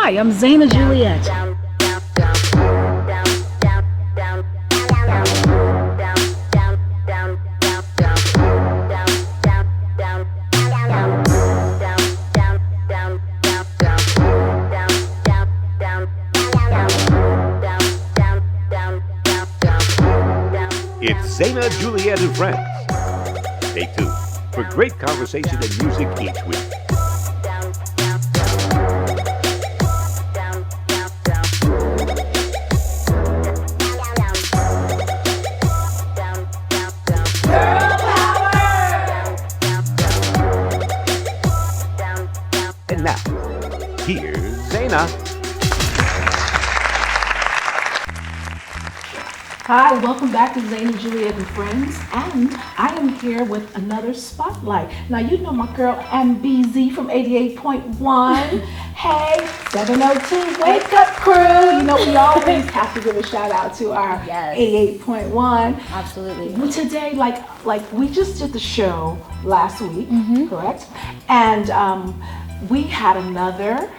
Hi, I'm Zaina Juliette. It's Zaina Juliette and Friends. Stay tuned for great conversation and music each week. And now, here's Zaina. Hi, welcome back to Zaina Juliette and Friends, and I am here with another spotlight. Now you know my girl Ambeezy from 88.1. Hey, 702 Wake Up Crew. You know we always have to give a shout out to our 88.1. Absolutely. Well, today, like we just did the show last week, correct? And we had another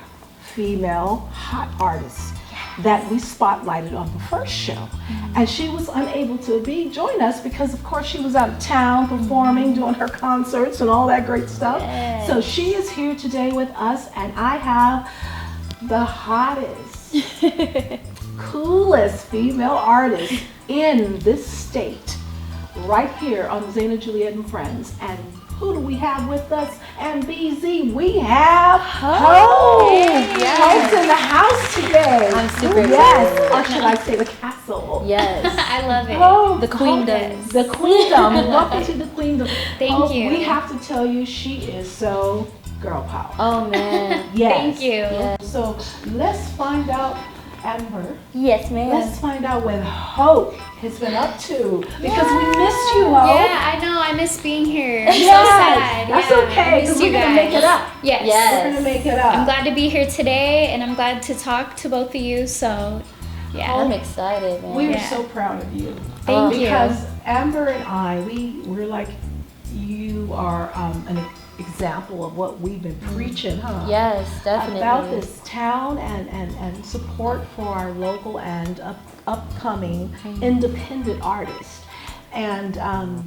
female hot artist that we spotlighted on the first show, and she was unable to join us because of course she was out of town performing, doing her concerts and all that great stuff. Yes. So she is here today with us, and I have the hottest coolest female artist in this state right here on Zaina Juliette and Friends. And who do we have with us? Ambeezy. We have Hope. Hope's in the house today. I'm super excited. Yes, or should I say the castle? Yes. I love it. Hope, The queendom. The queendom. Welcome to the queendom. Thank Hope, you. We have to tell you, she is so girl power. Oh man. Yes. Thank you. Yes. So let's find out, Amber. Yes, ma'am. Let's find out what Hope has been up to, because we missed you, Hope. Yeah, I know. I miss being here. I'm so Yes, sad. that's Yeah, okay, I because miss we're you gonna guys. make it up. Yes. Yes. We're gonna make it up. I'm glad to be here today, and I'm glad to talk to both of you. So, yeah. I'm excited, man. We are Yeah. so proud of you. Thank you. Because Amber and I, we're like, you are an example of what we've been preaching, huh? Yes, definitely. About this town and support for our local and upcoming independent artists. And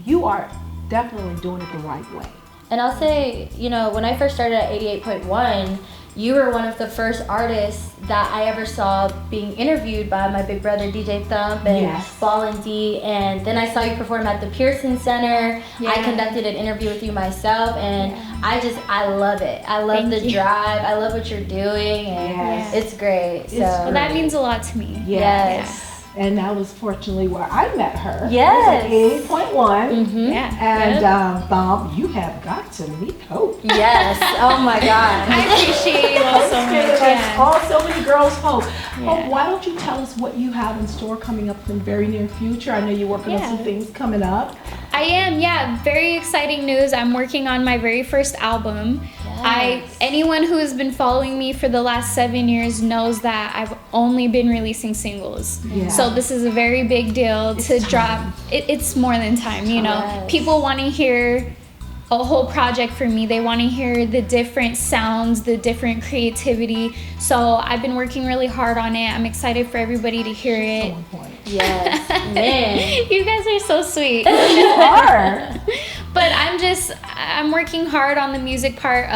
you are definitely doing it the right way. And I'll say, you know, when I first started at 88.1, you were one of the first artists that I ever saw being interviewed by my big brother DJ Thump and Yes. Ball and D. And then I saw you perform at the Pearson Center. Yeah. I conducted an interview with you myself, and I love it. I love Thank the you. drive. I love what you're doing, and Yes. it's great. So Well, that means a lot to me. yes. And that was fortunately where I met her. Yes. 88.1. Mhm. Yeah. And Bob, you have got to meet Hope. Yes. Oh my God. I appreciate you all so much. Yeah. All so many girls, Hope. Yeah. Hope, why don't you tell us what you have in store coming up in the very near future? I know you're working on Yeah. some things coming up. I am, yeah. Very exciting news. I'm working on my very first album. Anyone who has been following me for the last 7 years knows that I've only been releasing singles. Yeah. So this is a very big deal to time. drop. It's more than time, you know. Yes. People want to hear a whole project from me. They want to hear the different sounds, the different creativity. So I've been working really hard on it. I'm excited for everybody to hear it. So on point. Yes. Man. You guys are so sweet. You are. But I'm working hard on the music part.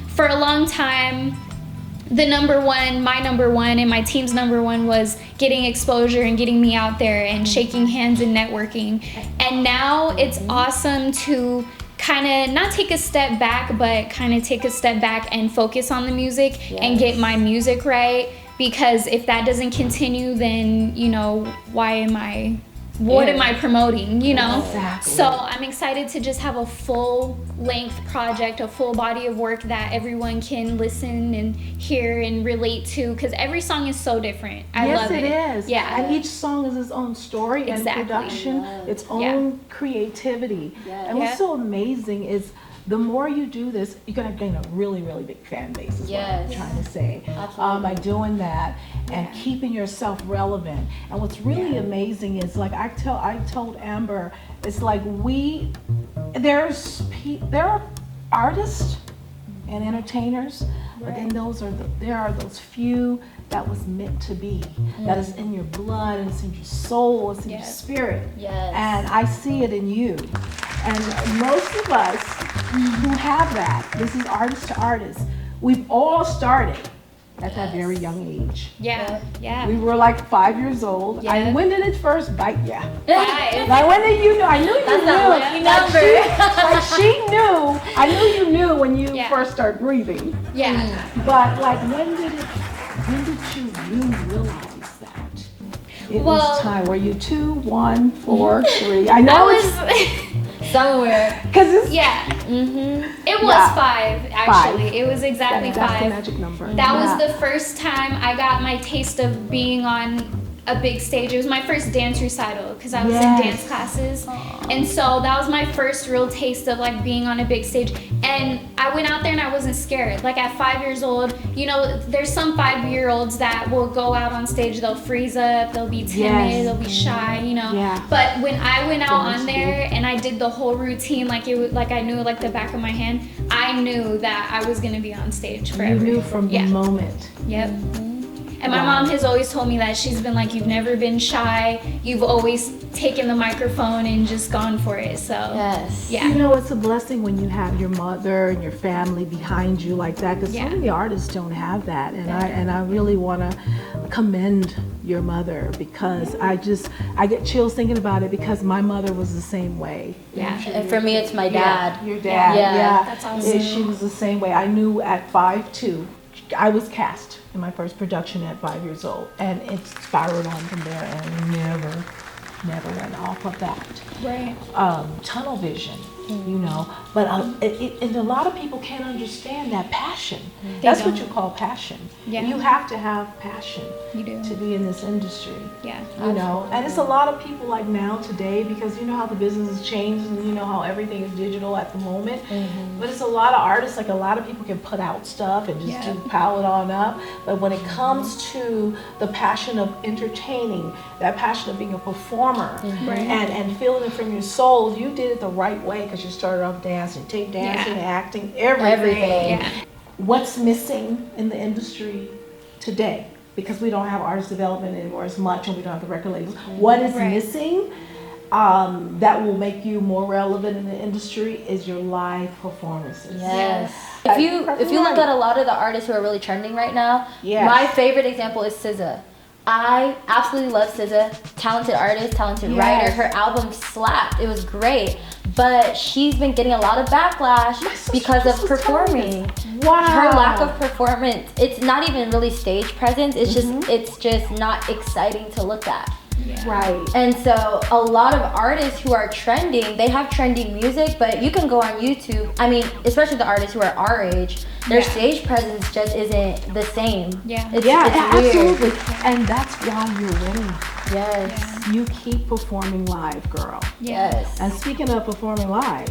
For a long time, my number one, and my team's number one was getting exposure and getting me out there and shaking hands and networking. And now it's awesome to kind of not take a step back, but kind of take a step back and focus on the music and get my music right. Because if that doesn't continue, then, you know, what am I promoting, you know? Exactly. So I'm excited to just have a full length project, a full body of work that everyone can listen and hear and relate to, because every song is so different. I love it. Yes, it is. Yeah. And each song is its own story Exactly. and production, its own creativity. Yes. And what's Yeah. so amazing is the more you do this, you're gonna gain a really, really big fan base, is what I'm Yes. trying to say. Absolutely. By doing that and keeping yourself relevant. And what's really amazing is, like I told Amber, it's like there are artists and entertainers But then there are those few that was meant to be, that is in your blood, and it's in your soul, it's in your spirit. Yes. And I see it in you. And most of us who have that, this is artist to artist, we've all started at that very young age. Yeah. We were like 5 years old. Yeah. When did it first bite you? 5. Like when did you know? I knew you That's knew. a lucky number. Like she knew. I knew you knew when you Yeah. first started breathing. Yeah. But like when did you really realize that it was time? Were you 2, 1, 4, 3? I know Somewhere. because it's It was 5, actually. It was exactly that's 5. the magic number. That was the first time I got my taste of being on a big stage. It was my first dance recital because I was in dance classes. And so that was my first real taste of like being on a big stage. And I went out there and I wasn't scared. Like at 5 years old, you know, there's some 5-year-olds that will go out on stage, they'll freeze up, they'll be timid, they'll be shy, you know. Yeah. But when I went out on there and I did the whole routine, like it was like I knew like the back of my hand, I knew that I was gonna be on stage forever. You knew from the moment. Yep. And my mom has always told me that. She's been like, you've never been shy. You've always taken the microphone and just gone for it. So, yeah. You know, it's a blessing when you have your mother and your family behind you like that, because so many artists don't have that. And I really want to commend your mother, because I get chills thinking about it, because my mother was the same way. Yeah. And for me, it's my dad. Your dad. Yeah. That's awesome. She was the same way. I knew at 5'2", I was cast in my first production at 5 years old, and it spiraled on from there, and never went off of that. Right. Tunnel vision, you know, but and a lot of people can't understand that passion. That's what you call passion. Yeah. You have to have passion You do. to be in this industry. Yeah. You know, and it's a lot of people like now today, because you know how the business has changed, and you know how everything is digital at the moment. But it's a lot of artists, like a lot of people can put out stuff and just pile it on up. But when it comes to the passion of entertaining, that passion of being a performer, and feeling it from your soul, you did it the right way, because you started off dancing, tape dancing, acting, everything. Yeah. What's missing in the industry today? Because we don't have artist development anymore as much, and we don't have the record labels. What is missing that will make you more relevant in the industry is your live performances. Yes. If you look at a lot of the artists who are really trending right now, my favorite example is SZA. I absolutely love SZA. Talented artist, talented writer. Her album slapped. It was great. But she's been getting a lot of backlash because of performing. Wow. Her lack of performance. It's not even really stage presence. It's just not exciting to look at. Right. And so a lot of artists who are trending, they have trending music, but you can go on YouTube. I mean, especially the artists who are our age, their stage presence just isn't the same. Yeah. It's weird. Absolutely. And that's why you're winning. Yes. You keep performing live, girl. Yes. And speaking of performing live,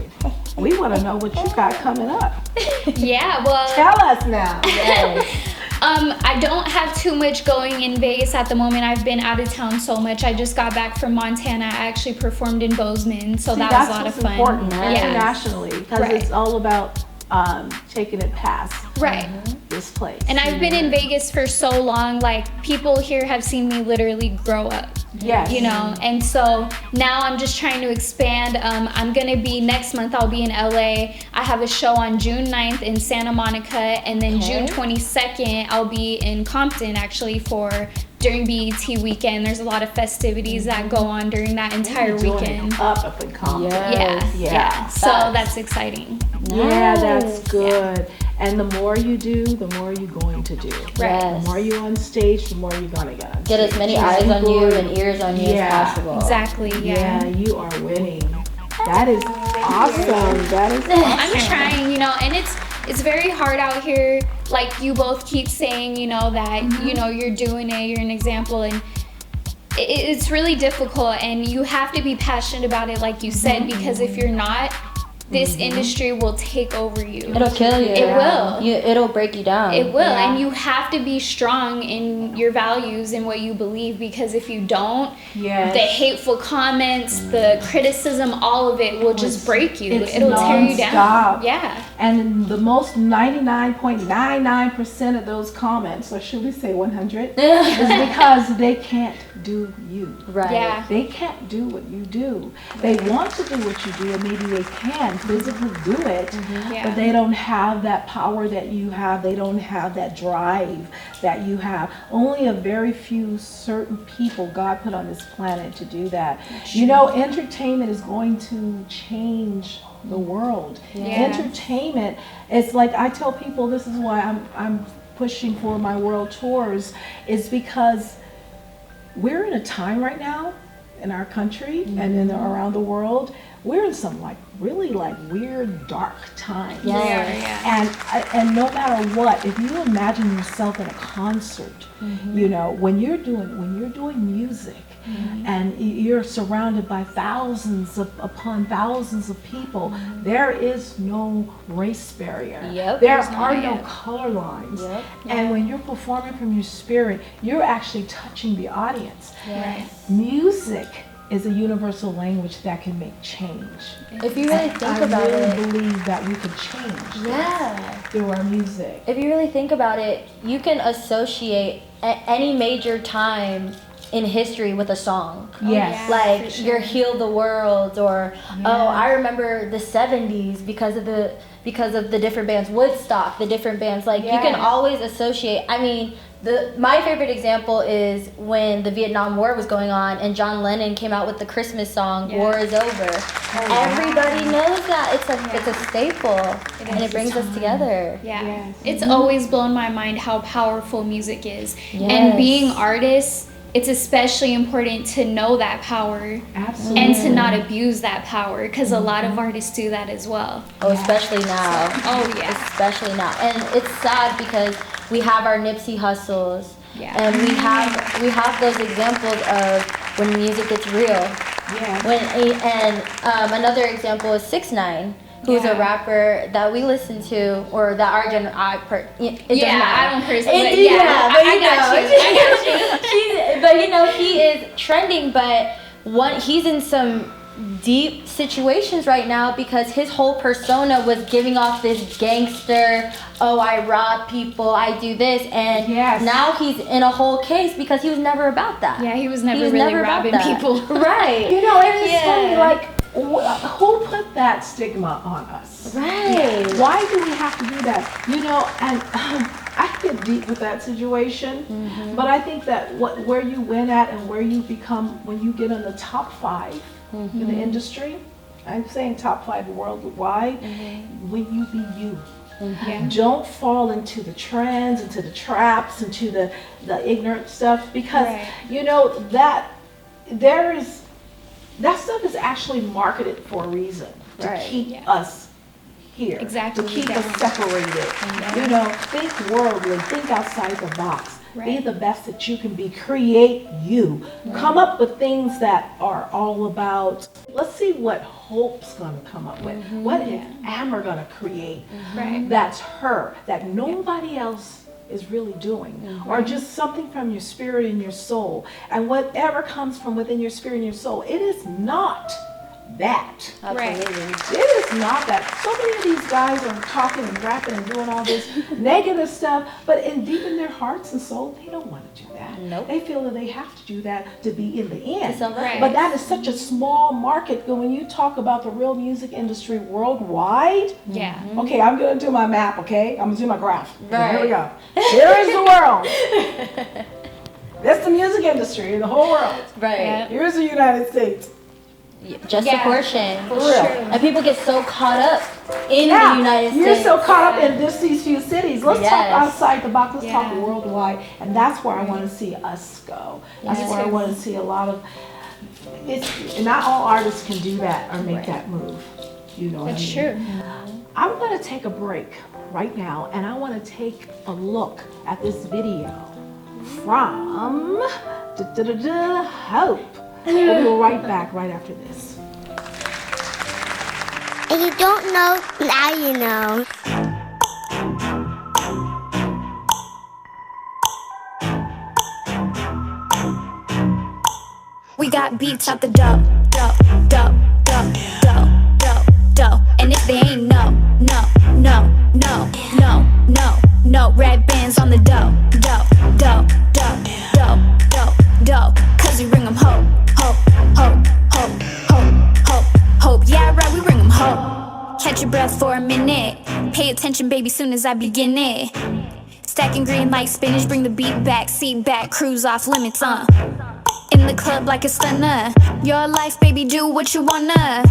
we want to know what you got coming up. Yeah, well, Tell us now. Yes. I don't have too much going in Vegas at the moment. I've been out of town so much. I just got back from Montana. I actually performed in Bozeman, so that was a lot of fun. That's important Yeah. internationally, because it's all about taking it past this place. And I've been in Vegas for so long, like people here have seen me literally grow up. Yes. You know, and so now I'm just trying to expand. I'm gonna be, next month I'll be in LA. I have a show on June 9th in Santa Monica, and then June 22nd I'll be in Compton actually during BET weekend. There's a lot of festivities that go on during that entire weekend. Up in Compton. Yeah. So that's exciting. Yeah, that's good. And the more you do, the more you're going to do. Yes. The more you're on stage, the more you're going to get on Get stage. as many eyes on you and ears on you as possible. Exactly, Yeah, you are winning. That is awesome. That is awesome. I'm trying, you know, and it's very hard out here. Like you both keep saying, you know, that, you know, you're doing it, you're an example, and it's really difficult, and you have to be passionate about it, like you said, because if you're not, this industry will take over you. It'll kill you. It will. It'll break you down. It will, and you have to be strong in your values and what you believe, because if you don't, the hateful comments, the criticism, all of it will just break you. It'll tear you down. nonstop. Yeah. And the most 99.99% of those comments, or should we say 100, is because they can't do you. Right. Yeah. They can't do what you do. They want to do what you do, and maybe they can physically do it, Yeah. but they don't have that power that you have. They don't have that drive that you have. Only a very few certain people God put on this planet to do that. You know, entertainment is going to change the world. Entertainment, it's like I tell people, this is why I'm pushing for my world tours, is because we're in a time right now in our country and around the world, we're in some really weird dark times. And no matter what, if you imagine yourself in a concert, you know, when you're doing music, and you're surrounded by thousands upon thousands of people, there is no race barrier. There are no color lines. And when you're performing from your spirit, you're actually touching the audience. Music is a universal language that can make change. If you really think about it, I really believe that we could change through our music. If you really think about it, you can associate any major time in history with a song. Like your Heal the World, or I remember the 70s because of the different bands, Woodstock, the different bands. Like you can always associate. I mean, my favorite example is when the Vietnam War was going on and John Lennon came out with the Christmas song War is Over. Everybody knows that. It's a staple, and it brings us together. It's always blown my mind how powerful music is. And being artists, it's especially important to know that power and to not abuse that power, because a lot of artists do that as well. Oh, especially now. Especially now. And it's sad because we have our Nipsey Hussles, and we have those examples of when music gets real. Another example is 6ix9ine, who's a rapper that we listen to, or that our generation. I don't personally. But you know, he is trending, but he's in some deep situations right now because his whole persona was giving off this gangster, I rob people, I do this, and now he's in a whole case because he was never about that. He was never really robbing people. Right. You know, and it's funny, who put that stigma on us? Right. Why do we have to do that? You know, and I get deep with that situation, but I think that where you win at and where you become when you get in the top 5 in the industry, I'm saying top 5 worldwide, when you be you. Don't fall into the trends, into the traps, into the ignorant stuff, because you know that stuff is actually marketed for a reason, to keep us here, to keep us separated. You know, think worldly, think outside the box. Be the best that you can be. Create you. Come up with things that are all about. Let's see what Hope's gonna come up with. What is Amber gonna create? That's her. That nobody else is really doing, or just something from your spirit and your soul. And whatever comes from within your spirit and your soul, it is not that. Absolutely. It is not that. So many of these guys are talking and rapping and doing all this negative stuff, but deep in their hearts and soul, they don't want to do that. Nope. They feel that they have to do that to be in the end. Right. But that is such a small market. When you talk about the real music industry worldwide, okay, I'm going to do my map, okay? I'm going to do my graph. Right. Here we go. Here is the world. That's the music industry in the whole world. Right. Here's the United States. Just a portion. For real. And people get so caught up in the United States. You're so caught up in these few cities. Let's talk outside the box. Let's talk worldwide. And that's where I want to see us go. That's where I want to see a lot of. Not all artists can do that or make that move. You know what I mean? That's true. I'm going to take a break right now, and I want to take a look at this video from Hope. We'll be right back right after this. If you don't know, now you know. We got beats out the dope. And if they ain't no, bands on the dough, dough, dough, dough, dough, dough, dough. Cause we bring them hope, hope, hope, hope, hope, hope, hope. Yeah, right, we bring them hope. Catch your breath for a minute. Pay attention, baby, soon as I begin it. Stacking green like spinach, bring the beat back, seat back, cruise off limits, in the club like a stunner. Your life, baby, do what you wanna.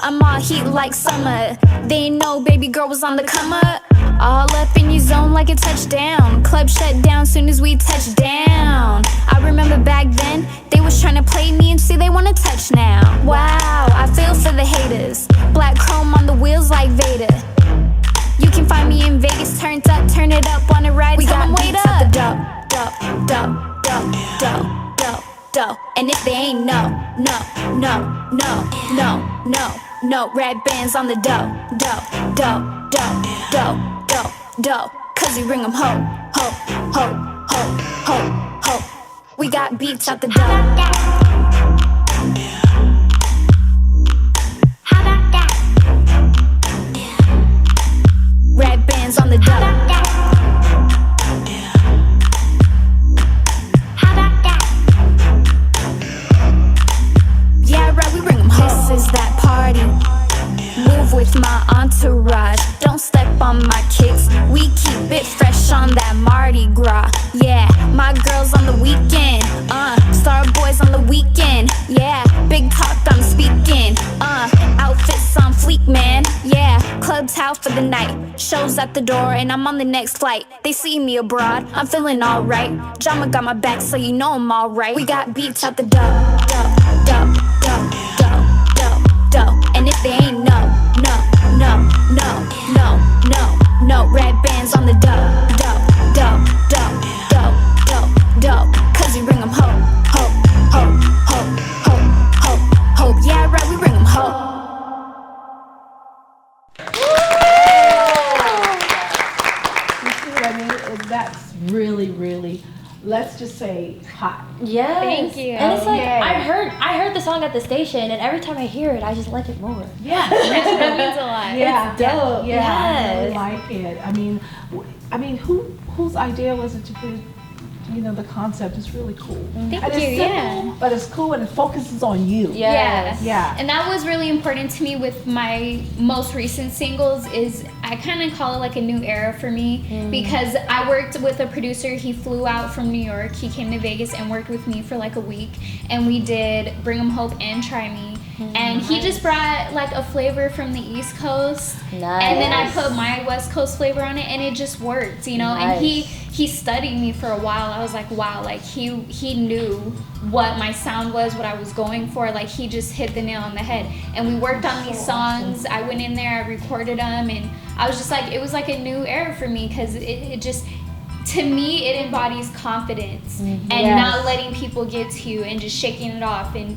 I'm all heat like summer. They know baby girl was on the come up. All up in your zone like a touchdown. Club shut down soon as we touch down. I remember back then, they was trying to play me and see they wanna touch now. Wow, I feel for the haters. Black chrome on the wheels like Vader. You can find me in Vegas, turned up, turn it up on a ride. We got wait up. The dope, dope, dope, dope, dope, dope, dope. And if they ain't no, no, no, no, no, no, no, red bands on the dope, dope, dope, dope, dope, dope, dope. Cause we bring them hope, hope, hope, hope, hope, hope. We got beats out the dope. Red bands on the dough. Yeah, right, we bring them home. This is that party. Move with my entourage. Don't step on my kicks. We keep it fresh on that Mardi Gras. Yeah, my girls on the weekend. Star boys on the weekend. Yeah, big talk I'm speaking. Outfits on fleek, man. Yeah, clubs out for the night. Shows at the door and I'm on the next flight. They see me abroad, I'm feeling alright. Drama got my back, so you know I'm alright. We got beats out the dough, dough, dough, dough, dough, dough, dough. And if they ain't no, no, no, no, no, no, no, red bands on the dough, dough, dough, dough, dough, dough, dough. Cause we bring them hope, hope, hope, hope, hope, hope, hope. Yeah, right, we bring them hope. That's really, really, let's just say, hot. Yes. Thank you. And it's like, Yay. I heard the song at the station, and every time I hear it, I just like it more. Yeah. That means a lot. Yeah. It's dope. Yeah, I really Yes. like it. I mean, whose idea was it to put, the concept is really cool. Thank And you, it's simple, but it's cool and it focuses on you. Yes. Yeah. And that was really important to me with my most recent singles is I kind of call it like a new era for me because I worked with a producer. He flew out from New York. He came to Vegas and worked with me for like a week. And we did Bring 'em Hope and Try Me. And he just brought like a flavor from the East Coast. Nice. And then I put my West Coast flavor on it and it just worked, And he studied me for a while. I was like, wow, like he knew what my sound was, what I was going for. Like he just hit the nail on the head. And we worked on these songs. I went in there, I recorded them, and I was just like, it was like a new era for me because it just, to me, it embodies confidence and not letting people get to you and just shaking it off and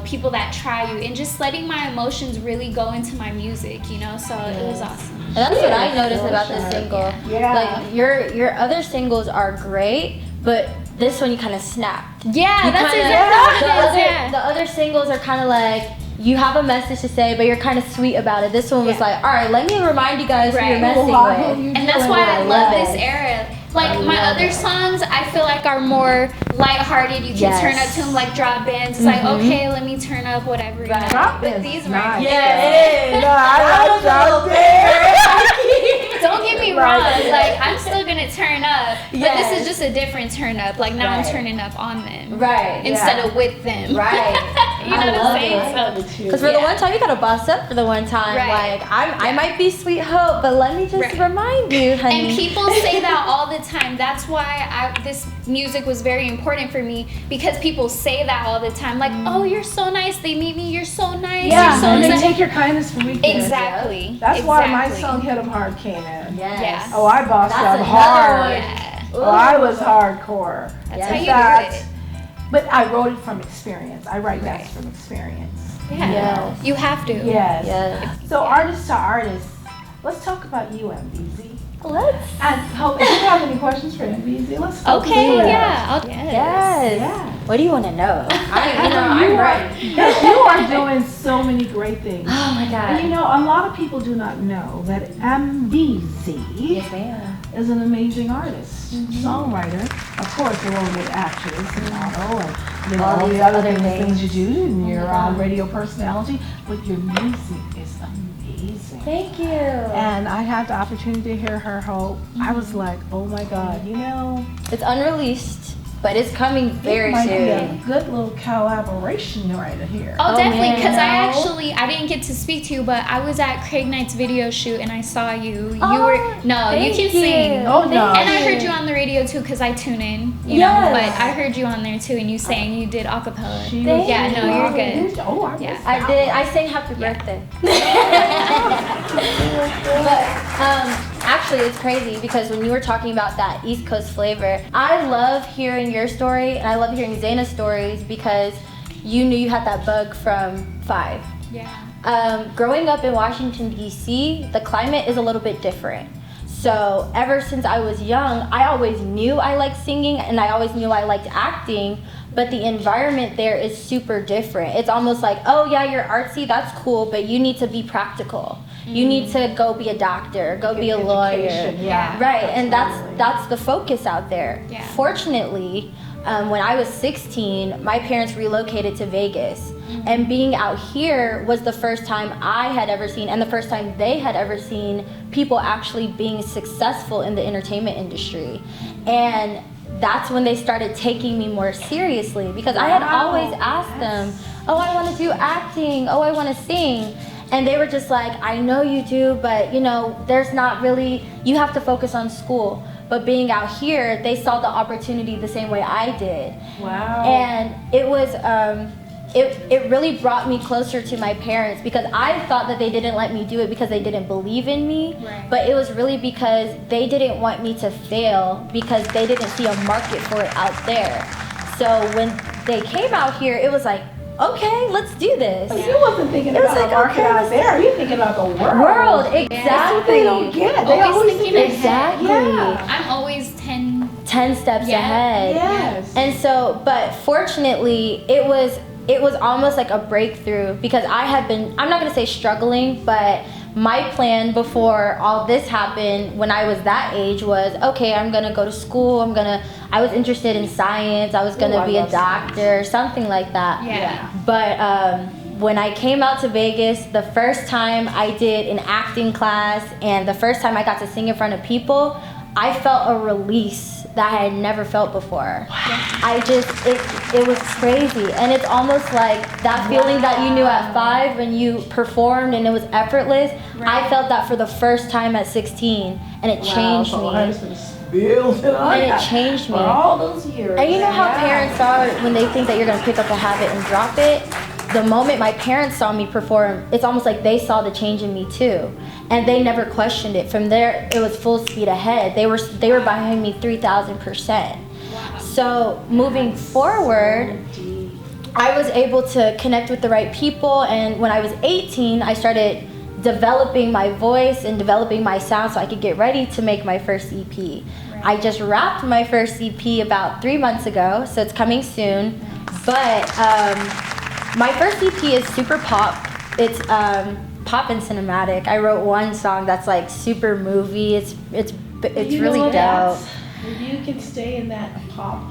people that try you and just letting my emotions really go into my music, so it was awesome. And that's what I noticed about this single. Yeah. Like your other singles are great, but this one you kind of snapped. Yeah, You that's kinda- exactly what it is, The other singles are kind of like, you have a message to say, but you're kind of sweet about it. This one was like, all right, let me remind you guys who you're messing with. And that's why I love this it. era. Like my other songs, I feel like are more lighthearted. You can turn up to them like drop bands. It's like, okay, let me turn up whatever. Drop But bands, these nice. were Yeah, it is. No, I like drop bands. Don't get me wrong. Like I'm still gonna turn up, but this is just a different turn up. Like now I'm turning up on them, Right. instead of with them. Right. You know what I'm saying? So Because for the one time, you gotta boss up for the one time. Right. Like, I might be sweet hope, but let me just remind you, honey. And people say that all the time. That's why this music was very important for me because people say that all the time. Like, oh, you're so nice. They meet me. You're so nice. Yeah, You're so and they nice. take your kindness for weakness. Exactly. That's why my song Hit 'em Hard came in. Yes. Yeah. Oh, I bossed That's up another hard. one. Yeah. Oh, I was hardcore. That's how In you fact, do it. But I wrote it from experience. I write that from experience. Yeah. Yes. You have to. Yes. Yes. So artist to artist, let's talk about you, Ambeezy. Let's. And hope if you have any questions for Ambeezy, let's talk Okay. about Yeah. Yes. Yeah. What do you want to know? I'm You ready. Because you are doing so many great things. Oh my God. And a lot of people do not know that Ambeezy Yes, ma'am. is an amazing artist, songwriter. Of course, along with actress and model and all the other things you do, and your radio personality. But your music is amazing. Thank you. And I had the opportunity to hear her whole. I was like, oh my God, It's unreleased, but it's coming very might soon. be a good little collaboration right here. Oh, definitely, because man. I didn't get to speak to you, but I was at Craig Knight's video shoot and I saw you. You Thank can you. sing. Oh no! And I heard you on the radio too, because I tune in, you know. But I heard you on there too, and you sang. You did acapella. Yeah, no, you're good. Oh, I Yeah. missed I that did. one. I sang Happy Birthday. But actually, it's crazy because when you were talking about that East Coast flavor, I love hearing your story and I love hearing Zaina's stories because you knew you had that bug from 5. Yeah. Growing up in Washington, D.C., the climate is a little bit different. So ever since I was young, I always knew I liked singing and I always knew I liked acting, but the environment there is super different. It's almost like, oh yeah, you're artsy, that's cool, but you need to be practical. You need to go be a doctor, go be a lawyer. Yeah. Right, and that's the focus out there. Yeah. Fortunately, when I was 16, my parents relocated to Vegas. And being out here was the first time I had ever seen, and the first time they had ever seen, people actually being successful in the entertainment industry. And that's when they started taking me more seriously because I had always asked them, oh, I want to do acting, oh, I want to sing. And they were just like, I know you do, but there's not really, you have to focus on school. But being out here, they saw the opportunity the same way I did. Wow. And it was, it really brought me closer to my parents because I thought that they didn't let me do it because they didn't believe in me. Right. But it was really because they didn't want me to fail because they didn't see a market for it out there. So when they came out here, it was like, okay, let's do this. But you wasn't thinking It was about like, the market okay, out there. You're thinking about the World, That's exactly. what they don't get. They Always always thinking think Exactly. Yeah. I'm always 10. 10 steps Yeah. ahead. Yes. And so, but fortunately, it was almost like a breakthrough because I had been, I'm not gonna say struggling, but my plan before all this happened when I was that age was, okay, I'm gonna go to school, I was interested in science, I was gonna be a doctor, something like that. Yeah. But when I came out to Vegas, the first time I did an acting class and the first time I got to sing in front of people, I felt a release that I had never felt before. It was crazy. And it's almost like that feeling that you knew at 5 when you performed and it was effortless. I felt that for the first time at 16 and it changed me. And it changed me. For all those years. And you know how parents are when they think that you're gonna pick up a habit and drop it? The moment my parents saw me perform, it's almost like they saw the change in me too. And they never questioned it. From there, it was full speed ahead. They were behind me 3,000%. So moving forward, I was able to connect with the right people. And when I was 18, I started developing my voice and developing my sound so I could get ready to make my first EP. I just wrapped my first EP about 3 months ago, so it's coming soon. But my first EP is super pop. It's pop and cinematic. I wrote one song that's like super movie. It's really dope. You can stay in that pop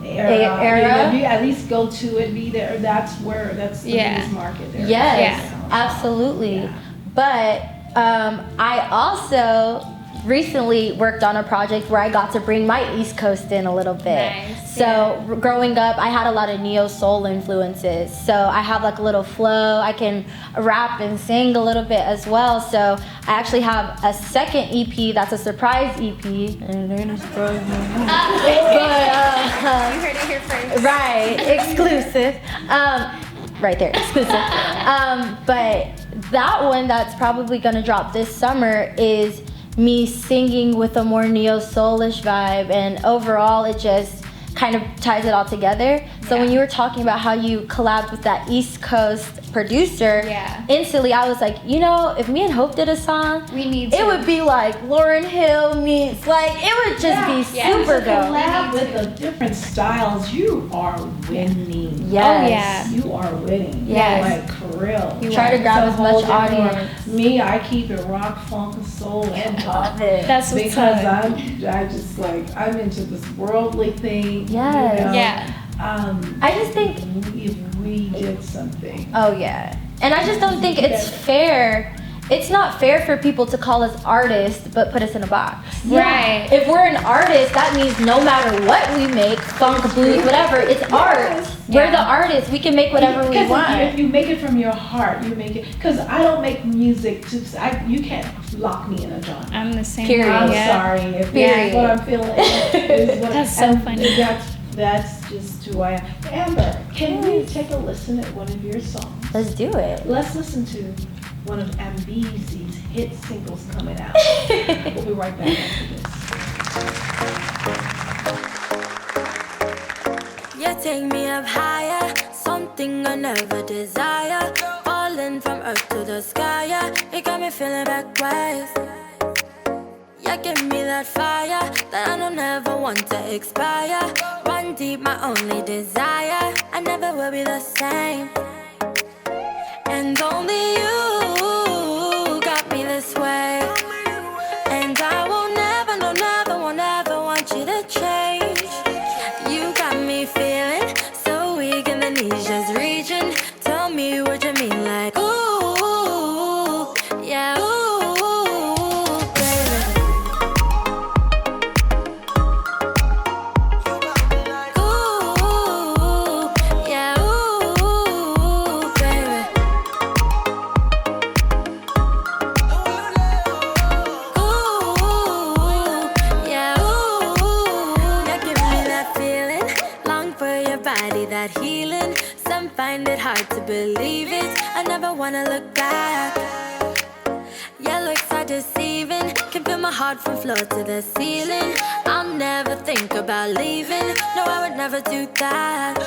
era. You at least go to it, be there. That's the biggest market there. Yes, absolutely. But I also recently worked on a project where I got to bring my East Coast in a little bit. Nice. So growing up, I had a lot of neo soul influences. So I have like a little flow. I can rap and sing a little bit as well. So I actually have a second EP that's a surprise EP. You heard it here first. Right, exclusive. Right there, exclusive. But that one that's probably gonna drop this summer is me singing with a more neo soulish vibe, and overall it just kind of ties it all together. So when you were talking about how you collabed with that East Coast producer, instantly I was like, you know, if me and Hope did a song, it would be like Lauryn Hill meets, like, it would just be super dope. Collab with the different styles, you are winning. Yes. You are winning. Yes. Like, for real. You try to grab as much audience. Me, I keep it rock, funk, soul, and pop. That's what's because I just like, I'm into this worldly thing. Yes. You know? Yeah. I just think if we did something. Oh yeah. And I just don't think it's fair. It's not fair for people to call us artists but put us in a box. Right. If we're an artist, that means no matter what we make, funk, blues, whatever, it's art. We're the artists. We can make whatever we want. If you make it from your heart, you make it. Because I don't make music you can't lock me in a genre. I'm the same. Period. I'm sorry. If that's what I'm feeling is what That's so funny. That's just who I am. Amber, can we take a listen at one of your songs? Let's do it. Let's listen to one of Ambeezy's hit singles coming out. We'll be right back after this. You take me up higher, something I never desire. Falling from earth to the sky, you got me feeling backwards. You give me that fire that I don't ever want to expire. Run deep, my only desire. I never will be the same. And only you got me this way. And I will never, no, never, won't ever want you to change. You got me feeling so weak and the knees just reaching. Tell me what you mean, like, ooh, yeah, ooh. That healing, some find it hard to believe it. I never wanna look back. Your looks are deceiving, can feel my heart from floor to the ceiling. I'll never think about leaving. No, I would never do that.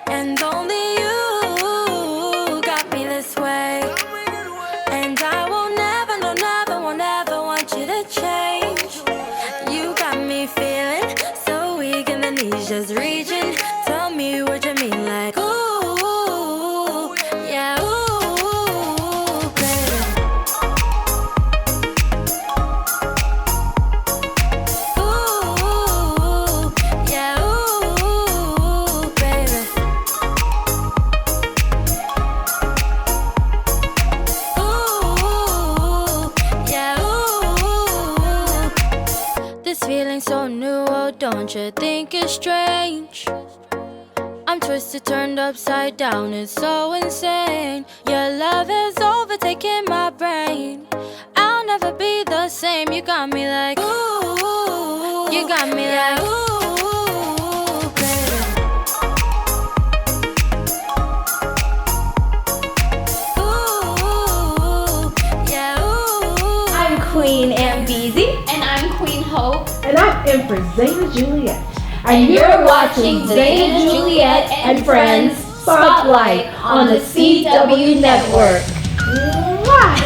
And only you got me this way. And I will never, no, never, won't ever want you to change. You got me feeling so weak and the knees just reaching. Tell me what you mean, like, ooh, yeah, ooh, baby. Ooh, yeah, ooh, baby. Ooh, yeah, ooh. This feeling so new, oh, don't you think it's strange? I'm twisted, turned upside down, it's so insane. Your love is overtaking my brain. I'll never be the same. You got me like, ooh, you got me like, ooh, baby. Ooh, yeah, ooh. I'm Queen Ambeezy. And I'm Queen Hope. And I'm Empress Zaina Juliette. And you're watching Zaina Juliette and Friends Spotlight on the CW Network. Mwah!